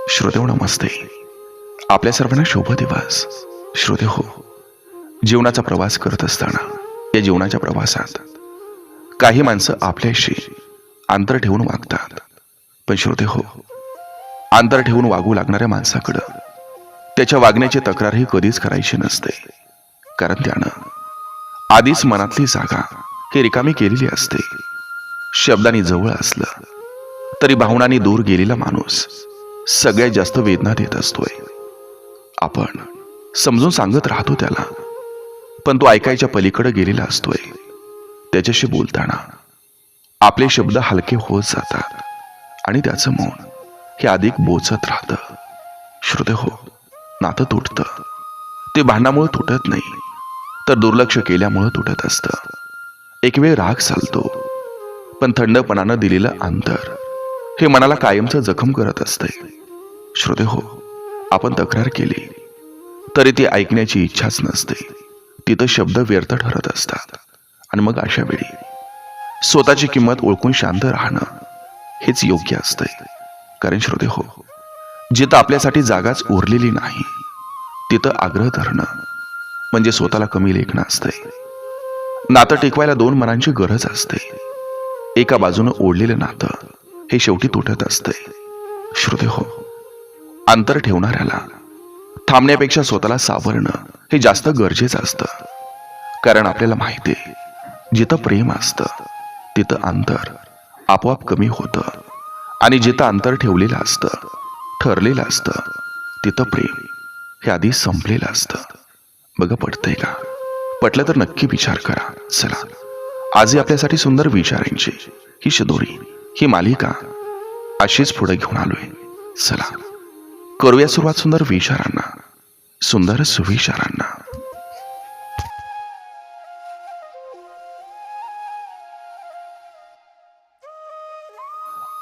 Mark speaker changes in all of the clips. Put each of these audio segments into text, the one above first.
Speaker 1: श्रोतेहो नमस्ते. आपल्या सर्वांना शुभ दिवस. श्रोते हो, जीवनाचा प्रवास करत असताना या जीवनाच्या प्रवासात काही माणसं आपल्याशी अंतर ठेवून वागतात. पण श्रोते हो, अंतर ठेवून वागू लागणाऱ्या माणसाकडं त्याच्या वागण्याची तक्रारही कधीच करायची नसते. कारण त्यानं आधीच मनातली जागा ही रिकामी केलेली असते. शब्दांनी जवळ असलं तरी भावनांनी दूर गेलेला माणूस सगळ्यात जास्त वेदना देत असतोय. आपण समजून सांगत राहतो त्याला, पण तो ऐकायच्या पलीकडे गेलेला असतोय. त्याच्याशी बोलताना आपले शब्द हलके होत जातात आणि त्याचं मौन हे अधिक बोचत राहतं. श्रोते हो, नातं तुटतं. ते भांडणामुळे तुटत नाही, तर दुर्लक्ष केल्यामुळे तुटत असतं. एक वेळ राग चालतो, पण थंडपणानं दिलेलं अंतर हे मनाला कायमचं जखम करत असते. श्रोते हो, आपण तक्रार केली तरी ती ऐकण्याची इच्छाच नसते. तिथं शब्द व्यर्थ ठरत असतात. आणि मग अशा वेळी स्वतःची किंमत ओळखून शांत राहणं हेच योग्य असतंय. कारण श्रोते हो, जिथं आपल्यासाठी जागाच उरलेली नाही तिथं आग्रह धरणं म्हणजे स्वतःला कमी लेखणं असतंय. नातं टिकवायला दोन मनांची गरज असते. एका बाजूनं ओढलेलं नातं हे शेवटी तुटत असतंय. श्रोते हो, अंतर ठेवणाऱ्याला थांबण्यापेक्षा स्वतःला सावरणं हे जास्त गरजेचं असतं. कारण आपल्याला माहिती आहे, जिथं प्रेम असतं तिथं अंतर आपोआप कमी होतं. आणि जिथं अंतर ठेवलेलं असतं, ठरलेलं असतं, तिथं प्रेम हे आधी संपलेलं असतं. बघा, पटतंय का? पटलं तर नक्की विचार करा. चला, आजही आपल्यासाठी सुंदर विचारांची ही शिदोरी, ही मालिका अशीच पुढे घेऊन आलोय. चला, करूया सुरुवात सुंदर विचारांना, सुंदर सुविचारांना.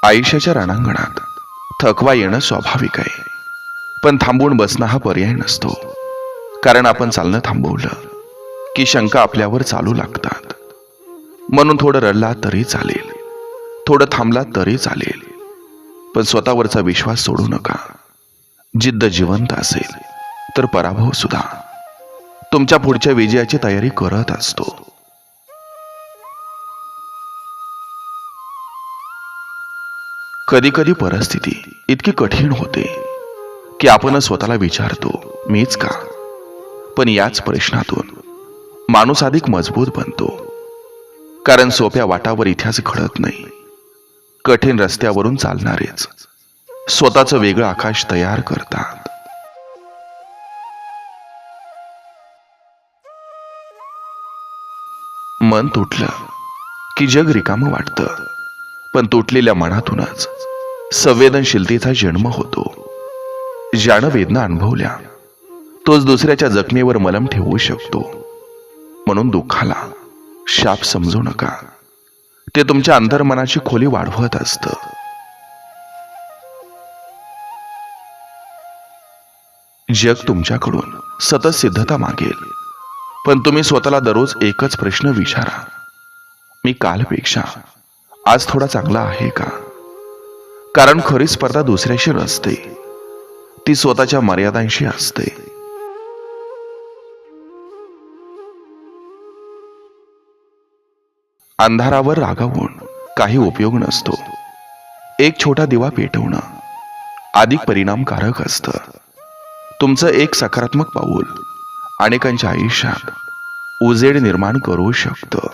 Speaker 1: आयुष्याच्या रणांगणात थकवा येणं स्वाभाविक आहे, पण थांबून बसणं हा पर्याय नसतो. कारण आपण चालणं थांबवलं की शंका आपल्यावर चालू लागतात. म्हणून थोडं रडला तरी चालेल, थोडं थांबला तरी चालेल, पण स्वतःवरचा विश्वास सोडू नका. जिद्द जिवंत असेल तर पराभव सुद्धा तुमच्या पुढच्या विजयाची तयारी करत असतो. कधी कधी परिस्थिती इतकी कठीण होते की आपण स्वतःला विचारतो, मीच का? पण याच प्रश्नातून माणूस अधिक मजबूत बनतो. कारण सोप्या वाटावर इतिहास घडत नाही. कठीण रस्त्यावरून चालणारेच स्वतःचं वेगळं आकाश तयार करतात. मन तुटलं की जग रिकामं वाटतं, पण तुटलेल्या मनातूनच संवेदनशीलतेचा जन्म होतो. ज्यानं वेदना अनुभवल्या तोच दुसऱ्याच्या जखमेवर मलम ठेवू शकतो. म्हणून दुःखाला शाप समजू नका, ते तुमच्या अंतर्मनाची खोली वाढवत असतं. जग तुमच्याकडून सतत सिद्धता मागेल, पण तुम्ही स्वतःला दररोज एकच प्रश्न विचारा, मी कालपेक्षा आज थोडा चांगला आहे का? कारण खरी स्पर्धा दुसऱ्याशी नसते, ती स्वतःच्या मर्यादांशी असते. अंधारावर रागावून काही उपयोग नसतो. एक छोटा दिवा पेटवणं अधिक परिणामकारक असतं. तुमचं एक सकारात्मक पाऊल अनेकांच्या आयुष्यात उजेड निर्माण करू शकतं.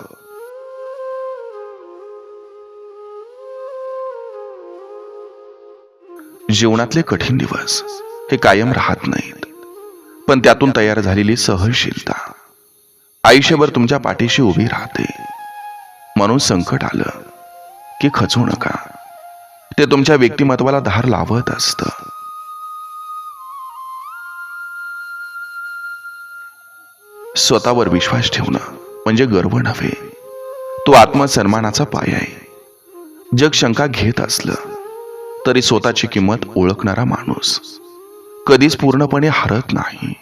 Speaker 1: जीवनातले कठीण दिवस हे कायम राहत नाहीत, पण त्यातून तयार झालेली सहनशीलता आयुष्यभर तुमच्या पाठीशी उभी राहते. म्हणून संकट आलं की खचू नका, ते तुमच्या व्यक्तिमत्वाला धार लावत असतं. स्वतःवर विश्वास ठेवणं म्हणजे गर्व नव्हे, तो आत्मसन्मानाचा पाया आहे. जग शंका घेत असलं तरी स्वतःची किंमत ओळखणारा माणूस कधीच पूर्णपणे हरत नाही.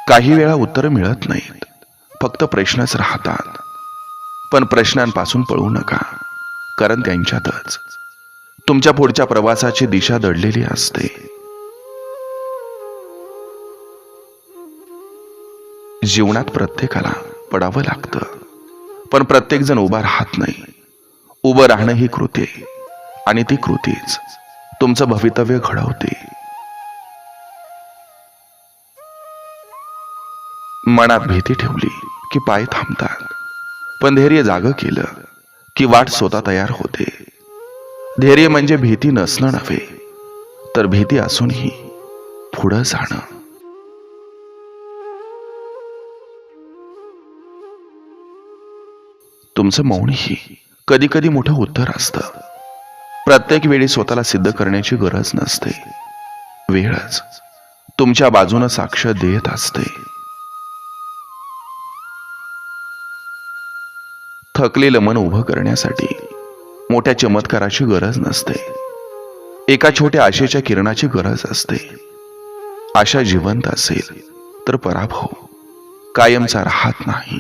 Speaker 1: काही वेळा उत्तर मिळत नाहीत, फक्त प्रश्नच राहतात. पण प्रश्नांपासून पळू नका, कारण त्यांच्यातच तुमच्या पुढच्या प्रवासाची दिशा दडलेली असते. जीवनात प्रत्येकाला पडावं लागतं, पण प्रत्येक जण उभा राहत नाही. उभं राहणं ही कृती आहे, आणि ती कृतीच तुमचं भवितव्य घडवते. मनात भीती ठेवली की पाय थांबतात, पण धैर्य जागं केलं की वाट स्वतः तयार होते. धैर्य म्हणजे भीती नसणं नव्हे, तर भीती असूनही पुढं जाणं. तुमचं मौनही कधी कधी मोठं उत्तर असतं. प्रत्येक वेळी स्वतःला सिद्ध करण्याची गरज नसते. वेळच तुमच्या बाजूनं साक्ष देत असते. थकलेलं मन उभं करण्यासाठी मोठ्या चमत्काराची गरज नसते. एका छोट्या आशेच्या किरणाची गरज असते. आशा जिवंत असेल तर पराभव कायमचा राहत नाही.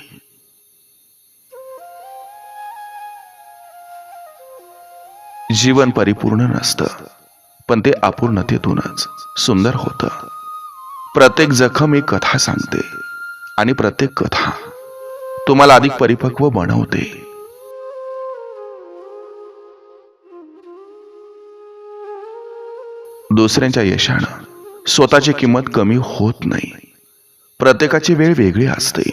Speaker 1: जीवन परिपूर्ण नसतं, पण ते अपूर्णतेतूनच सुंदर होतं. प्रत्येक जखम एक कथा सांगते, आणि प्रत्येक कथा तुम्हाला अधिक परिपक्व बनवते. दुसऱ्यांच्या यशानं स्वतःची किंमत कमी होत नाही. प्रत्येकाची वेळ वेगळी असते.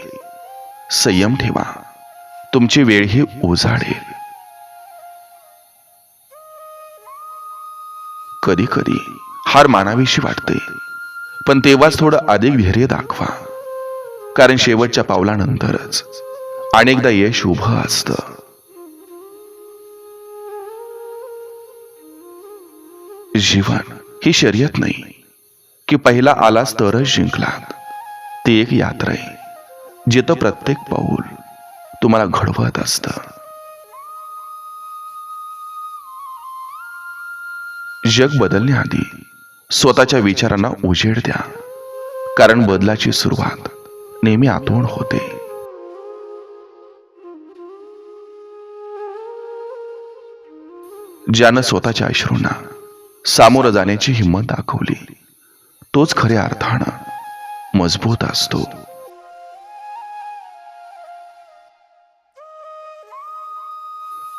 Speaker 1: संयम ठेवा, तुमची वेळ ही उजाडेल. कधी कधी हार मानावीशी वाटते, पण तेव्हाच थोडं अधिक धैर्य दाखवा, कारण शेवटच्या पावलानंतरच अनेकदा यश उभं असतं. जीवन ही शर्यत नाही की पहिला आलास तरच जिंकलात. ती एक यात्रा आहे, जिथं प्रत्येक पाऊल तुम्हाला घडवत असतं. जग बदलण्याआधी स्वतःच्या विचारांना उजेड द्या, कारण बदलाची सुरुवात नेहमी आतून होते. ज्यानं स्वतःच्या अश्रूंना सामोरं जाण्याची हिंमत दाखवली, तोच खऱ्या अर्थानं मजबूत असतो.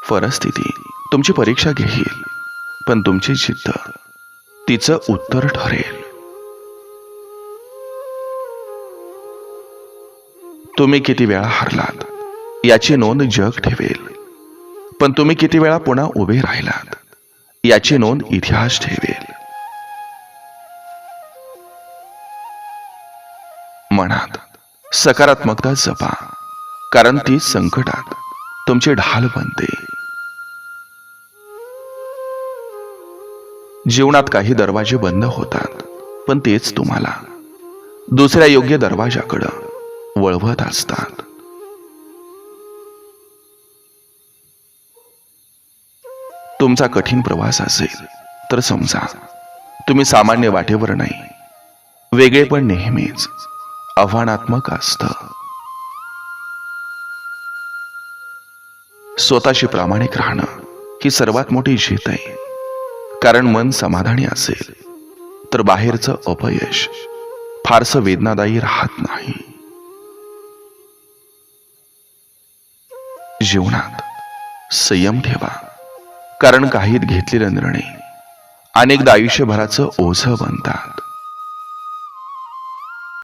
Speaker 1: परिस्थिती तुमची परीक्षा घेईल, पण तुमची जिद्द तिचं उत्तर ठरेल. तुम्ही किती वेळा हारलात याची नोंद जग ठेवेल, पण तुम्ही किती वेळा पुन्हा उभे राहिलात याची नोंद इतिहास ठेवेल. मनात सकारात्मकता जपा, कारण ती संकटात तुमची ढाल बनते. जीवनात काही दरवाजे बंद होतात, पण तेच तुम्हाला दुसऱ्या योग्य दरवाजाकडं वळवत असतात. तुमचा कठीण प्रवास असेल तर समजा, तुम्ही सामान्य वाटेवर नाही. वेगळे पण नेहमीच आव्हानात्मक असतं. स्वतःशी प्रामाणिक राहणं ही सर्वात मोठी जीत आहे, कारण मन समाधानी असेल तर बाहेरचं अपयश फारसं वेदनादायी राहत नाही. जीवनात संयम ठेवा, कारण काहीत घेतलेले निर्णय अनेकदा आयुष्यभराचं ओझं बनतात.